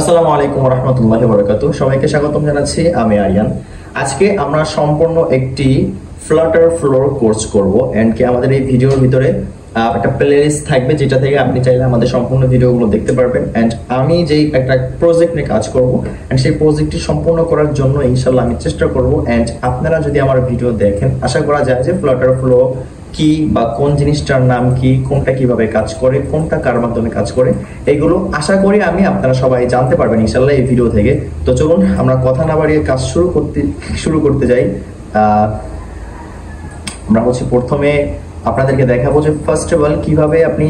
আসসালামু আলাইকুম ওয়া রাহমাতুল্লাহি ওয়া বারাকাতুহু। সবাইকে স্বাগতম জানাচ্ছি, আমি আরিয়ান। আজকে আমরা সম্পূর্ণ একটি ফ্লাটার ফ্লোর কোর্স করব এন্ড কি আমাদের এই ভিডিওর ভিতরে একটা প্লেলিস্ট থাকবে যেটা থেকে আপনি চাইলে আমাদের সম্পূর্ণ ভিডিওগুলো দেখতে পারবেন। এন্ড আমি যেই একটা প্রজেক্ট নিয়ে কাজ করব এন্ড সেই প্রজেক্টটি সম্পূর্ণ করার জন্য ইনশাআল্লাহ আমি চেষ্টা করব। এন্ড আপনারা যদি আমার ভিডিও দেখেন, আশা করা যায় যে ফ্লাটার ফ্লোর কি বা কোন জিনিসটার নাম কি, কোনটা কিভাবে কাজ করে, কোনটা কার মাধ্যমে কাজ করে, এগুলো আশা করি আপনারা সবাই জানতে পারবেন ইনশাআল্লাহ এই ভিডিও থেকে। তো চলুন আমরা কথা না বাড়িয়ে কাজ শুরু করতে যাই। আমরা প্রথমে আপনাদেরকে দেখাবো যে ফার্স্ট অফ অল কিভাবে আপনি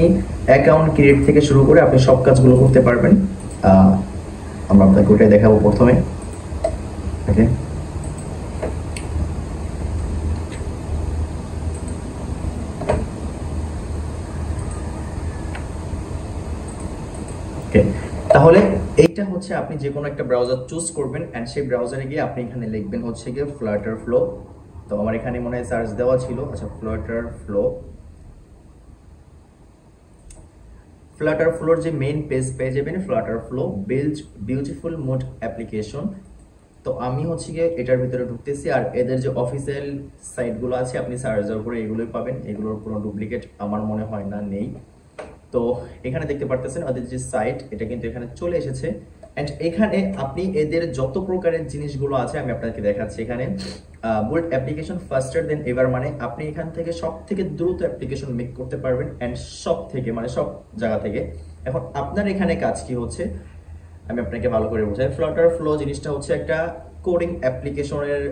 অ্যাকাউন্ট ক্রিয়েট থেকে শুরু করে আপনি সব কাজগুলো করতে পারবেন। আমরা আপনাকে ওটাই দেখাবো প্রথমে। ওকে, তাহলে এইটা আপনি যে কোনো একটা ব্রাউজার চুজ করবেন এন্ড সেই ব্রাউজারে গিয়ে আপনি এখানে লিখবেন গিয়ে ফ্লাটার ফ্লো। তো আমার এখানে মনে হয় সার্চ দেওয়া ছিল। আচ্ছা, ফ্লাটার ফ্লোর যে মেইন পেজ পেয়ে যাবেন, Flutter flow build beautiful mode application. তো আমি গিয়ে এটার ভিতরে ঢুকতেছি। আর এদের যে অফিসিয়াল সাইটগুলো আছে আপনি সার্চ দেওয়ার পরে এগুলোই পাবেন। এগুলোর কোনো ডুপ্লিকেট আমার মনে হয় না, নেই। তো এখানে দেখতে পারতেছেন ওদের যে সাইট, এটা কিন্তু এখানে চলে এসেছে। এন্ড এখানে আপনি এদের যত প্রকারের জিনিসগুলো আছে আমি আপনাদেরকে দেখাচ্ছি। এখানে বুল্ড অ্যাপ্লিকেশন ফাস্টার দেন এভার, মানে আপনি এখান থেকে সব থেকে দ্রুত অ্যাপ্লিকেশন মেক করতে পারবেন এন্ড সব থেকে মানে সব জায়গা থেকে। এখন আপনার এখানে কাজ কি হচ্ছে আমি আপনাকে ভালো করে বোঝাই। ফ্লাটার ফ্লো জিনিসটা একটা কোডিং অ্যাপ্লিকেশনের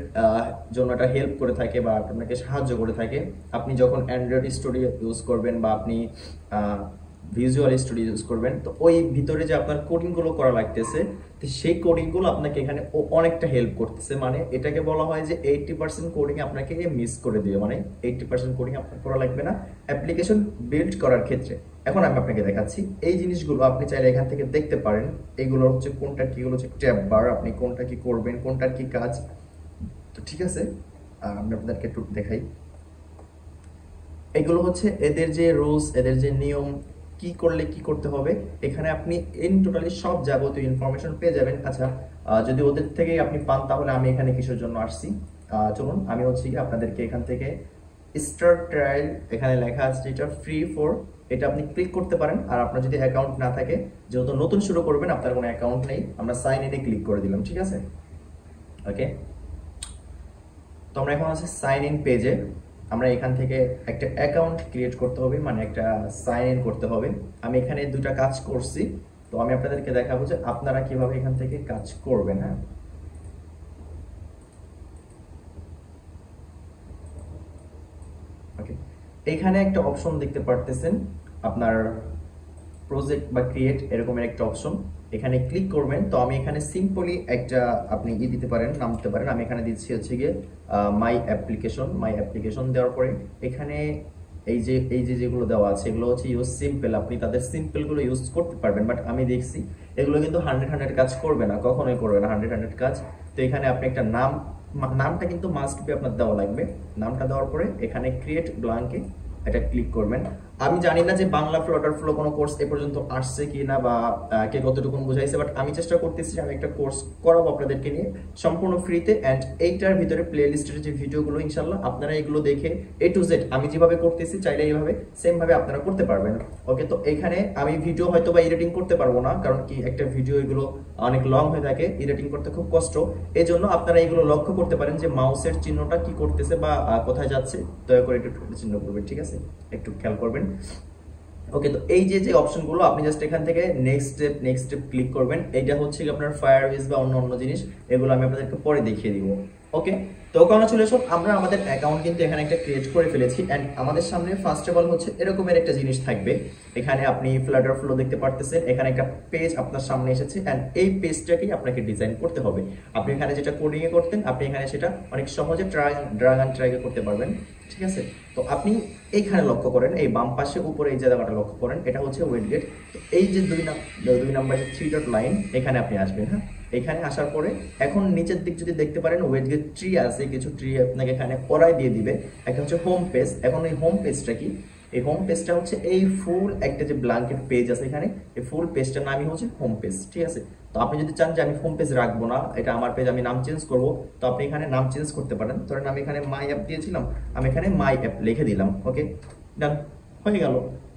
জন্য একটা হেল্প করে থাকে বা আপনাকে সাহায্য করে থাকে। আপনি যখন অ্যান্ড্রয়েড স্টুডিও ইউজ করবেন বা আপনি ভিজুয়াল স্টুডিও ইউজ করবেন, তো ওই ভিতরে যে আপনার কোডিংগুলো করা লাগতেছে, তো সেই কোডিংগুলো আপনাকে এখানে অনেকটা হেল্প করতেছে। মানে এটাকে বলা হয় যে 80% কোডিং আপনাকে মিস করে দিবে, মানে 80% কোডিং আপনার করা লাগবে না অ্যাপ্লিকেশন বিল্ড করার ক্ষেত্রে। এখন আমি আপনাকে দেখাচ্ছি এই জিনিসগুলো আপনি চাইলে এখান থেকে দেখতে পারেন। এগুলো কোনটা কি, এগুলো ট্যাব বার, আপনি কোনটা কি করবেন, কোনটার কি কাজ। তো ঠিক আছে, আমি আপনাদেরকে একটু দেখাই। এগুলো এদের যে রুলস, এদের যে নিয়ম, কি করলে কি করতে হবে, এখানে আপনি ইন টোটালি সব যাবতীয় ইনফরমেশন পেয়ে যাবেন। আচ্ছা, যদি ওদের থেকেই আপনি পান তাহলে আমি এখানে কিসের জন্য আসছি। চলুন আমি আপনাদেরকে এখান থেকে স্টার্ট ট্রায়াল, এখানে লেখা আছে যেটা ফ্রি ফর, এটা আপনি ক্লিক করতে পারেন। আর আপনার যদি অ্যাকাউন্ট না থাকে, যেহেতু নতুন শুরু করবেন আপনার কোনো অ্যাকাউন্ট নেই, আমরা সাইন ইনে ক্লিক করে দিলাম। ঠিক আছে, ওকে। তো আমরা এখন সাইন ইন পেজে। আমরা এখান থেকে একটা অ্যাকাউন্ট ক্রিয়েট করতে হবে, মানে একটা সাইন ইন করতে হবে। আমি এখানে দুটা কাজ করছি, তো আমি আপনাদেরকে দেখাবো যে আপনারা কিভাবে এখান থেকে কাজ করবেন। হ্যাঁ, ওকে। এখানে একটা অপশন দেখতে পারতেছেন আপনার প্রজেক্ট বা ক্রিয়েট এরকমের একটা অপশন, এখানে ক্লিক করবেন। তো আমি এখানে সিম্পলি একটা আপনি দিতে পারেন, নাম দিতে পারেন। আমি এখানে দিচ্ছি গিয়ে মাই অ্যাপ্লিকেশন দেওয়ার পরে এখানে এই যে যেগুলো দেওয়া আছে এগুলো ইউজ সিম্পল, আপনি তাদের সিম্পল গুলো ইউজ করতে পারবেন। বাট আমি দেখছি এগুলো কিন্তু 100 কাজ করবে না, কখনোই করবে না 100 কাজ। তো এখানে আপনি একটা নামটা কিন্তু মাস্ট বি আপনার দেওয়া লাগবে। নামটা দেওয়ার পরে এখানে ক্রিয়েট ব্ল্যাঙ্কে এটা ক্লিক করবেন। আমি জানি না যে বাংলা ফ্লাটার ফ্লো কোনো কোর্স এ পর্যন্ত আসছে কি না বা কে কতটুকু বুঝাইছে, বাট আমি চেষ্টা করতেছি আমি একটা কোর্স করাবো আপনাদেরকে নিয়ে সম্পূর্ণ ফ্রিতে। এন্ড এইটার ভিতরে প্লে লিস্টের যে ভিডিওগুলো ইনশাল্লাহ আপনারা এগুলো দেখে A to Z আমি যেভাবে করতেছি চাইলে এইভাবে সেম ভাবে আপনারা করতে পারবেন। ওকে, তো এখানে আমি ভিডিও হয়তো বা এডিটিং করতে পারবো না, কারণ কি একটা ভিডিও এগুলো অনেক লং হয়ে থাকে, এডিটিং করতে খুব কষ্ট। এই জন্য আপনারা এগুলো লক্ষ্য করতে পারেন যে মাউসের চিহ্নটা কি করতেছে বা কোথায় যাচ্ছে, দয়া করে একটু চিহ্ন করবেন। ঠিক আছে, একটু খেয়াল করবেন। ওকে, তো এই যে অপশনগুলো আপনি জাস্ট এখান থেকে নেক্সট স্টেপ ক্লিক করবেন। এটা আপনার ফায়ারবেস বা অন্য জিনিস, এগুলো আমি আপনাদেরকে পরে দেখিয়ে দিব। ওকে, তো কংগ্রাচুলেশন, আমরা আমাদের অ্যাকাউন্ট কিন্তু এখানে একটা ক্রিয়েট করে ফেলেছি। এন্ড আমাদের সামনে ফার্স্ট অফ অল এরকমের একটা জিনিস থাকবে। এখানে আপনি ফ্লাটার ফ্লো দেখতে পারতেছেন, এখানে একটা পেজ আপনার সামনে এসেছে। এন্ড এই পেজটাকেই আপনাকে ডিজাইন করতে হবে। আপনি এখানে যেটা কোডিং এ করতেন আপনি এখানে সেটা অনেক সহজে ড্র্যাগ অ্যান্ড ড্র্যাগ করতে পারবেন। ঠিক আছে, তো আপনি এইখানে লক্ষ্য করেন, এই বাম পাশে উপরে এই জায়গাটা লক্ষ্য করেন, এটা ওয়েটগেট। তো এই যে দুই নাম্বার যে 3 ডট লাইন, এখানে আপনি আসবেন। হ্যাঁ, এখানে আসার পরে এখন নিচের দিক যদি দেখতে পারেন ওয়েটগেট ট্রি আছে, কিছু ট্রি আপনাকে এখানে পড়ায় দিয়ে দিবে। একটা হোম পেজ। এখন এই হোম পেজটা কি, এই হোম পেজটা হচ্ছে এই ফুল একটা যে ব্ল্যাঙ্কেট পেজ আছে এখানে, এই ফুল পেজটার নামই হচ্ছে হোম পেজ, ঠিক আছে। তো আপনি যদি চান যে আমি হোম পেজ রাখবো না, এটা আমার পেজ, আমি নাম চেঞ্জ করব, তো আপনি এখানে নাম চেঞ্জ করতে পারেন। ধরেন আমি এখানে মাই অ্যাপ দিয়েছিলাম, আমি এখানে মাই অ্যাপ লিখে দিলাম, ওকে, ডান, হয়ে গেল।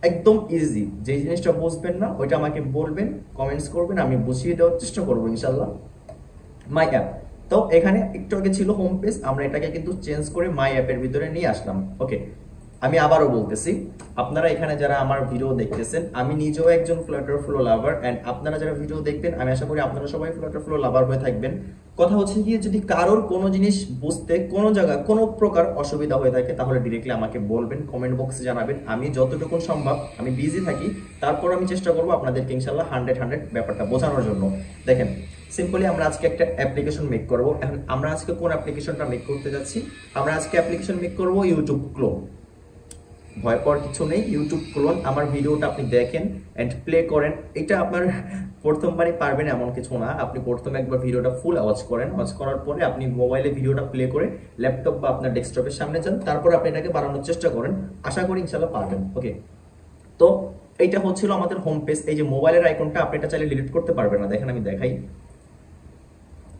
একদম ইজি। যে জিনিসটা বুঝবেন না ওইটা আমাকে বলবেন, কমেন্টস করবেন, আমি বুঝিয়ে দেওয়ার চেষ্টা করবো ইনশাল্লাহ। মাই অ্যাপ, তো এখানে একটু আগে ছিল হোম পেজ, আমরা এটাকে কিন্তু চেঞ্জ করে মাই অ্যাপের ভিতরে নিয়ে আসলাম, ওকে। আমি আবারও বলতেছি, আপনারা এখানে যারা আমার ভিডিও দেখতেছেন, আমি নিজেও একজন ফ্লুটার ফ্লো লাভার, এন্ড আপনারা যারা ভিডিও দেখবেন আমি আশা করি আপনারা সবাই ফ্লুটার ফ্লো লাভার হয়ে থাকবেন। কথা হচ্ছে কি, যদি কারোর কোনো জিনিস বুঝতে কোনো জায়গা কোনো প্রকার অসুবিধা হয়ে থাকে তাহলে ডিরেক্টলি আমাকে বলবেন, কমেন্ট বক্সে জানাবেন। আমি যতটুকু সম্ভব, আমি বিজি থাকি, তারপর আমি চেষ্টা করবো আপনাদেরকে ইনশাল্লাহ 100 ব্যাপারটা বোঝানোর জন্য। দেখেন, সিম্পলি আমরা আজকে একটা অ্যাপ্লিকেশন মেক করব। এখন আমরা আজকে কোন অ্যাপ্লিকেশনটা মেক করতে যাচ্ছি? আমরা আজকে অ্যাপ্লিকেশন মেক করব ইউটিউব ক্লোন। ভয় পাওয়ার কিছু নেই, ইউটিউব ক্লোন। আমার ভিডিওটা আপনি দেখেন এন্ড প্লে করেন। এটা আপনার প্রথমবারই পারবেন এমন কিছু না, আপনি প্রথমে একবার ভিডিওটা ফুল ওয়াচ করেন, ওয়াচ করার পরে আপনি মোবাইলে ভিডিওটা প্লে করে ল্যাপটপ বা আপনার ডেস্কটপের সামনে যান, তারপর আপনি এটাকে বানানোর চেষ্টা করেন, আশা করি ইনশাআল্লাহ পারবেন, ওকে। তো এইটা হচ্ছিল আমাদের হোম পেজ। এই যে মোবাইলের আইকনটা, আপনি এটা চাইলে ডিলিট করতে পারবেন না, দেখেন আমি দেখাই।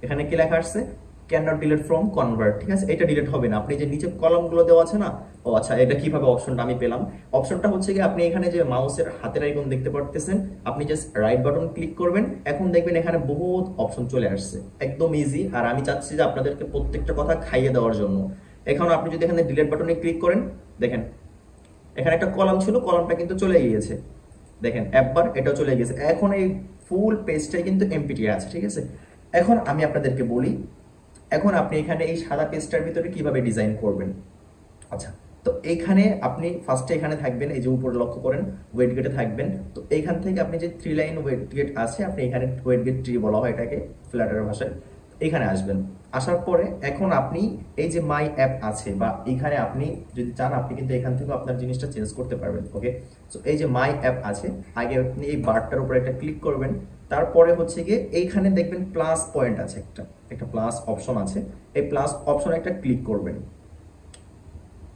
এখানে কি লেখা আসছে? Can not delete from convert, ঠিক আছে, এটা ডিলিট হবে না। আপনি যে নিচে কলামগুলো দেওয়া আছে না, ও আচ্ছা, এটা কিভাবে অপশনটা আমি পেলাম? অপশনটা হচ্ছে কি, আপনি এখানে যে মাউসের হাতের আইকন দেখতে পারতেছেন, আপনি জাস্ট রাইট বাটন ক্লিক করবেন, এখন দেখবেন এখানে বহুত অপশন চলে আসছে, একদম ইজি। আর আমি চাচ্ছি যে আপনাদেরকে প্রত্যেকটা কথা খাইয়ে দেওয়ার জন্য। এখন আপনি যদি এখানে ডিলিট বাটনে ক্লিক করেন, দেখেন এখানে একটা কলাম ছিল, কলামটা কিন্তু চলে গিয়েছে, দেখেন একবার এটাও চলে গেছে। এখন এই ফুল পেজটাই কিন্তু এমপিটি আছে, ঠিক আছে। এখন আমি আপনাদেরকে বলি, এখন আপনি এখানে এই সাদা পেজটার ভিতরে কিভাবে ডিজাইন করবেন। আচ্ছা, তো এইখানে আপনি ফার্স্টে এখানে থাকবেন, এই যে উপরে লক্ষ্য করেন ওয়েট গেটে থাকবেন। তো এইখান থেকে আপনি যে 3 লাইন ওয়েট গেট আছে, আপনি এখানে ওয়েট গেট ট্রি বলা হয় এটাকে ফ্ল্যাটারের ভাষায়, এখানে আসবেন। আসার পরে এখন আপনি এই যে মাই অ্যাপ আছে, বা এখানে আপনি যদি চান আপনি কিন্তু এখান থেকে আপনার জিনিসটা চেঞ্জ করতে পারবেন, ওকে। সো এই যে মাই অ্যাপ আছে, আগে আপনি এই বারটার উপরে একটা ক্লিক করবেন, তারপরে হচ্ছে গিয়ে এইখানে দেখবেন প্লাস পয়েন্ট আছে, একটা প্লাস অপশন আছে, এই প্লাস অপশনে একটা ক্লিক করবেন,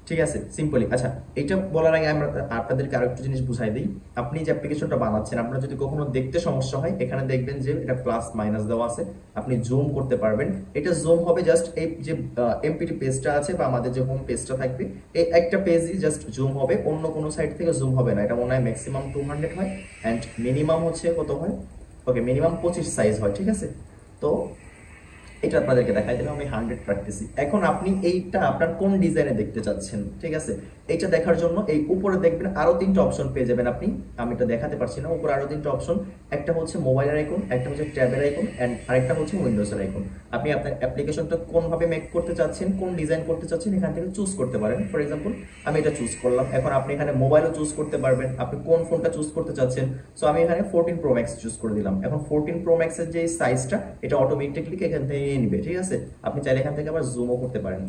ঠিক আছে, সিম্পলি। আচ্ছা, এটা বলার আগে আমরা আপনাদেরকে আরো একটা জিনিস বুঝাই দিই। আপনি যে অ্যাপ্লিকেশনটা বানাচ্ছেন, আপনার যদি কখনো দেখতে সমস্যা হয়, এখানে দেখবেন যে এটা প্লাস মাইনাস দেওয়া আছে, আপনি জুম করতে পারবেন। এটা জুম হবে জাস্ট এই যে এমপিটি পেজটা আছে বা আমাদের যে হোম পেজটা থাকবে, এই একটা পেজই জাস্ট জুম হবে, অন্য কোনো সাইড থেকে জুম হবে না। এটা মনে হয় ম্যাক্সিমাম 200 হয়, অ্যান্ড মিনিমাম হচ্ছে কত হয়, ওকে, মিনিমাম 25 সাইজ হয়, ঠিক আছে। তো এটা আপনাদেরকে দেখাই দিলাম, আমি 100 রাখতেছি। এখন আপনি এইটা আপনার কোন ডিজাইনে দেখতে চাচ্ছেন, ঠিক আছে। এইটা দেখার জন্য এই উপরে দেখবেন আরো 3টা অপশন পেয়ে যাবেন আপনি, আমি এটা দেখাতে পারছি না, উপরে আরো 3টা অপশন, একটা হচ্ছে মোবাইলের আইকন, একটা হচ্ছে ট্যাবের আইকন, এন্ড আরেকটা হচ্ছে উইন্ডোজের আইকন। আপনি আপনার অ্যাপ্লিকেশনটা কোনভাবে মেক করতে চাচ্ছেন, কোন ডিজাইন করতে চাচ্ছেন, এখান থেকে চুজ করতে পারেন। ফর এক্সাম্পল আমি এটা চুজ করলাম। এখন আপনি এখানে মোবাইলও চুজ করতে পারবেন, আপনি কোন ফোনটা চুজ করতে চাচ্ছেন। সো আমি এখানে 14 প্রো ম্যাক্স চুজ করে দিলাম। এখন 14 প্রো ম্যাক্সের যে সাইজটা, এটা অটোমেটিকলি এখান থেকে নিবে, ঠিক আছে। আপনি চাইলে এখান থেকে আবার জুমও করতে পারেন,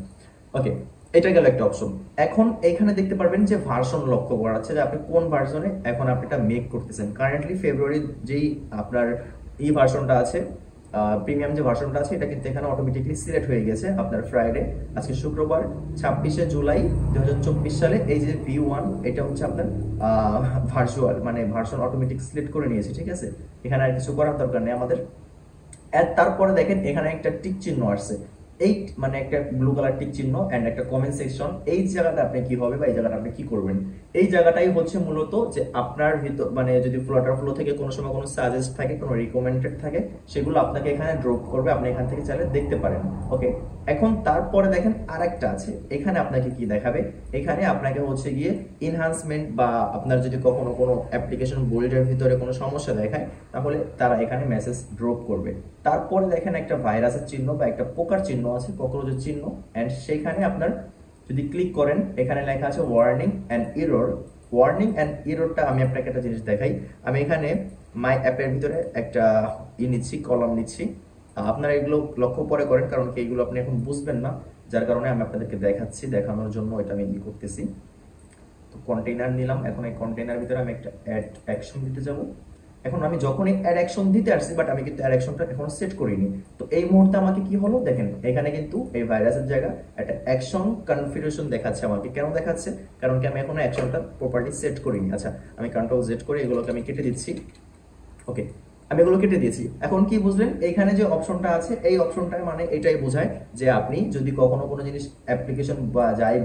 ওকে। এটা গেল একটা অপশন। এখন এখানে দেখতে পারবেন যে ভার্সন লক্ষ্য করা আছে, যে আপনি কোন ভার্সনে এখন আপনি এটা মেক করতেছেন। কারেন্টলি ফেব্রুয়ারি যেই আপনার এই ভার্সনটা আছে, প্রিমিয়াম যে ভার্সনটা আছে, এটা কিন্তু এখানে অটোমেটিকলি সিলেক্ট হয়ে গেছে আপনার ফ্রাইডে, আজকে শুক্রবার 26শে জুলাই 2024 সালে। এই যে V1, এটা হচ্ছে আপনার ভার্চুয়াল, মানে ভার্সন অটোমেটিক সিলেক্ট করে নিয়েছে, ঠিক আছে। এখানে আর কিছু করার দরকার নেই আমাদের। এর তারপরে দেখেন এখানে একটা টিক চিহ্ন আসছে, এই মানে একটা ব্লু কালার টিক চিহ্ন এন্ড একটা কমেন্ট সেকশন। এই জায়গাটা আপনি কি হবে, বা এই জায়গাটা আপনি কি করবেন, এই জায়গাটাই হচ্ছে মূলত যে আপনার ভিতর, মানে যদি ফ্লুটার ফ্লো থেকে কোনো সময় কোনো সাজেস্ট থাকে, কোনো রিকমেন্ডেড থাকে, সেগুলো আপনাকে এখানে ড্রপ করবে, আপনি এখান থেকে চাইলে দেখতে পারেন, ওকে। এখন তারপরে দেখেন আরেকটা আছে, এখানে আপনাকে কি দেখাবে, এখানে আপনাকে হচ্ছে গিয়ে এনহান্সমেন্ট, বা আপনার যদি কখনো কোনো অ্যাপ্লিকেশন বোল্ডের ভিতরে কোনো সমস্যা দেখায়, তাহলে তারা এখানে মেসেজ ড্রপ করবে। তারপরে দেখেন একটা ভাইরাসের চিহ্ন বা একটা পোকার চিহ্ন আছে, ককরোচের চিহ্ন, এন্ড সেখানে আপনার যদি ক্লিক করেন, এখানে লেখা আছে warning and error. Warning and এররটা আমি আপনাকে একটা জিনিস দেখাই। আমি এখানে মাই অ্যাপের ভিতরে একটা নিচ্ছি, কলাম নিচ্ছি। আপনারা এগুলো লক্ষ্য পরে করেন, কারণ কি এগুলো আপনি এখন বুঝবেন না, যার কারণে আমি আপনাদেরকে দেখাচ্ছি, দেখানোর জন্য এটা আমি করতেছি। তো কন্টেইনার নিলাম, এখন এই কন্টেইনার ভিতরে আমি একটা অ্যাড অ্যাকশন দিতে যাব। এখন আমি যখনই অ্যাড অ্যাকশন দিতে আসছি, বাট আমি কিন্তু অ্যাড অ্যাকশনটা এখনো সেট করিনি। তো এই মুহূর্তে আমাকে কি হলো দেখেন, এখানে কিন্তু এই ভাইরাসের জায়গা একটা অ্যাকশন কনফিগারেশন দেখাচ্ছে আমাকে। কেন দেখাচ্ছে? কারণ কি আমি এখনো অ্যাকশনটা প্রপারলি সেট করিনি। আচ্ছা, আমি কন্ট্রোল জেড করে এগুলোকে আমি কেটে দিচ্ছি। ওকে, আমি এগুলো কেটে দিয়েছি। এখন কি বুঝলেন, এখানে যে অপশনটা আছে এই অপশনটা মানে এটাই বোঝায় যে আপনি যদি কখনো কোনো জিনিস অ্যাপ্লিকেশন বা যাই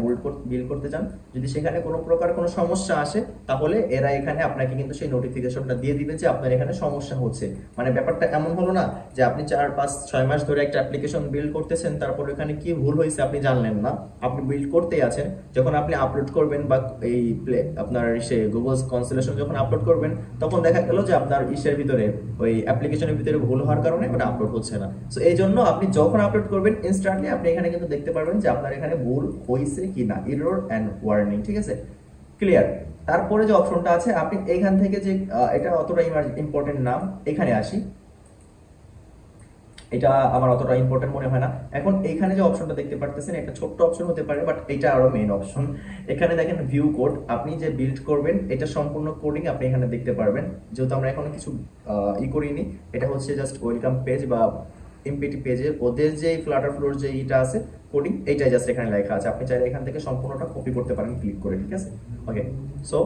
বিল্ড করতে চান, যদি সেখানে কোনো প্রকার কোনো সমস্যা আসে, তাহলে এরা এখানে আপনাকে কিন্তু সেই নোটিফিকেশনটা দিয়ে দিবে যে আপনার এখানে সমস্যা হচ্ছে। মানে ব্যাপারটা এমন হলো না যে আপনি 4, 5, 6 মাস ধরে একটা অ্যাপ্লিকেশন বিল্ড করতেছেন, তারপর এখানে কি ভুল হয়েছে আপনি জানলেন না, আপনি বিল্ড করতেই আছেন। যখন আপনি আপলোড করবেন বা এই আপনার সে গুগল কনসোলেশন যখন আপলোড করবেন, তখন দেখা গেল যে আপনার ইসের ভিতরে ওই অ্যাপ্লিকেশনের ভিতরে ভুল হওয়ার কারণে ওটা আপলোড হচ্ছে না। সো এই জন্য আপনি যখন আপলোড করবেন ইনস্ট্যান্টলি আপনি এখানে কিন্তু দেখতে পারবেন যে আপনার এখানে ভুল হয়েছে কি না, এরর এন্ড ওয়ার্নিং। ঠিক আছে, ক্লিয়ার। তারপরে যে অপশনটা আছে আপনি এখান থেকে যে এটা অতটা ইম্পর্টেন্ট না, এখানে আসি। এটা আমার অতটা ইম্পর্টেন্ট মনে হয় না। এখন এইখানে যে অপশনটা দেখতে পারতেছেন, একটা ছোট্ট অপশন হতে পারে, বাট এটা আরো মেইন অপশন। এখানে দেখেন ভিউ কোড, আপনি যে বিল্ড করবেন এটা সম্পূর্ণ কোডিং আপনি এখানে দেখতে পারবেন। যেহেতু আমরা এখনো কিছু করিনি, এটা হচ্ছে জাস্ট ওয়েলকাম পেজ বা এমপিটি পেজে ওদের যে ফ্লাটার ফ্লোর যে এটা আছে কোডিং, এইটাই জাস্ট এখানে লেখা আছে। আপনি চাইলে এখান থেকে সম্পূর্ণটা কপি করতে পারেন ক্লিক করে। ঠিক আছে, ওকে, সো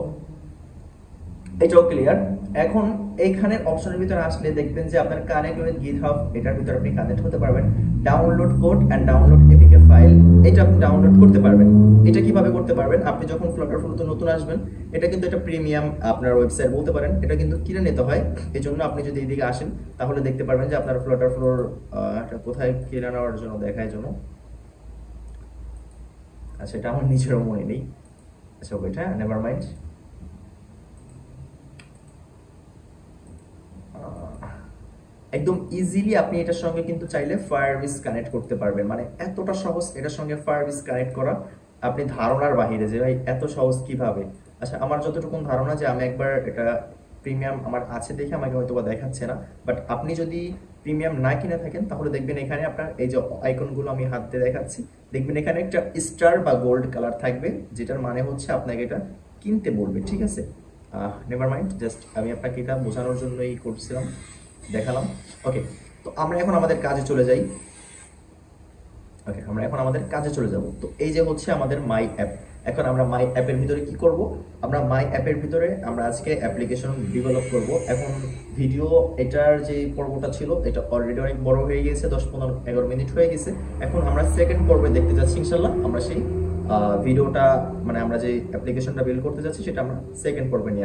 এটাও ক্লিয়ার। এখন এইখানের অপশনের ভিতরে আসলে দেখবেন যে আপনার কানেক্ট উইথ গিটহাব, এটার ভিতরে আপনি কানেক্ট হতে পারবেন। Download code end download APK file, এটা আপনি ডাউনলোড করতে পারবেন। এটা কিভাবে করতে পারবেন, আপনি যখন ফ্লাটার ফ্লোতে নতুন আসবেন, এটা কিন্তু একটা প্রিমিয়াম আপনার ওয়েবসাইট বলতে পারেন, এটা কিন্তু কিনে নিতে হয়। এই জন্য আপনি যদি এইদিকে আসেন তাহলে দেখতে পারবেন যে আপনার ফ্লাটার ফ্লোর কোথায় কিনে নেওয়ার জন্য দেখায় জন্য। আচ্ছা, এটা আমার নিজেরও মনে নেই। আচ্ছা ওইটা নেভার মাইন্ড। একদম ইজিলি আপনি এটার সঙ্গে কিন্তু চাইলে ফায়ারবেস কানেক্ট করতে পারবেন। মানে এতটা সহজ এটার সঙ্গে ফায়ারবেস কানেক্ট করা, আপনি ধারণার বাহিরে যে ভাই এত সহজ কিভাবে। আচ্ছা, আমার যতটুকু ধারণা যে আমি একবার এটা প্রিমিয়াম আমার আছে দেখে আমাকে হয়তো বা দেখাচ্ছে না, বাট আপনি যদি প্রিমিয়াম না কিনে থাকেন তাহলে দেখবেন এখানে আপনার এই যে আইকনগুলো আমি হাত দিয়ে দেখাচ্ছি, দেখবেন এখানে একটা স্টার বা গোল্ড কালার থাকবে, যেটার মানে হচ্ছে আপনাকে এটা কিনতে বলবে। ঠিক আছে, নেভার মাইন্ড, জাস্ট আমি আপনাকে এটা বোঝানোর জন্যই করছিলাম, দেখালাম। ওকে, তো আমরা এখন আমাদের কাজে চলে যাই। ওকে, আমরা এখন আমাদের কাজে চলে যাব। তো এই যে হচ্ছে আমাদের মাই অ্যাপ। এখন আমরা মাই অ্যাপের ভিতরে কি করব, আমরা মাই অ্যাপের ভিতরে আমরা আজকে অ্যাপ্লিকেশন ডেভেলপ করব। এখন ভিডিও এটার যে পর্বটা ছিল এটা অলরেডি অনেক বড় হয়ে গেছে, 10, 15, 11 মিনিট হয়ে গেছে। এখন আমরা সেকেন্ড পর্বে দেখতে যাচ্ছি ইনশাল্লাহ। আমরা সেই ভিডিওটা মানে আমরা যে অ্যাপ্লিকেশনটা বিল্ড করতে যাচ্ছি সেটা আমরা সেকেন্ড পর্বে নিয়ে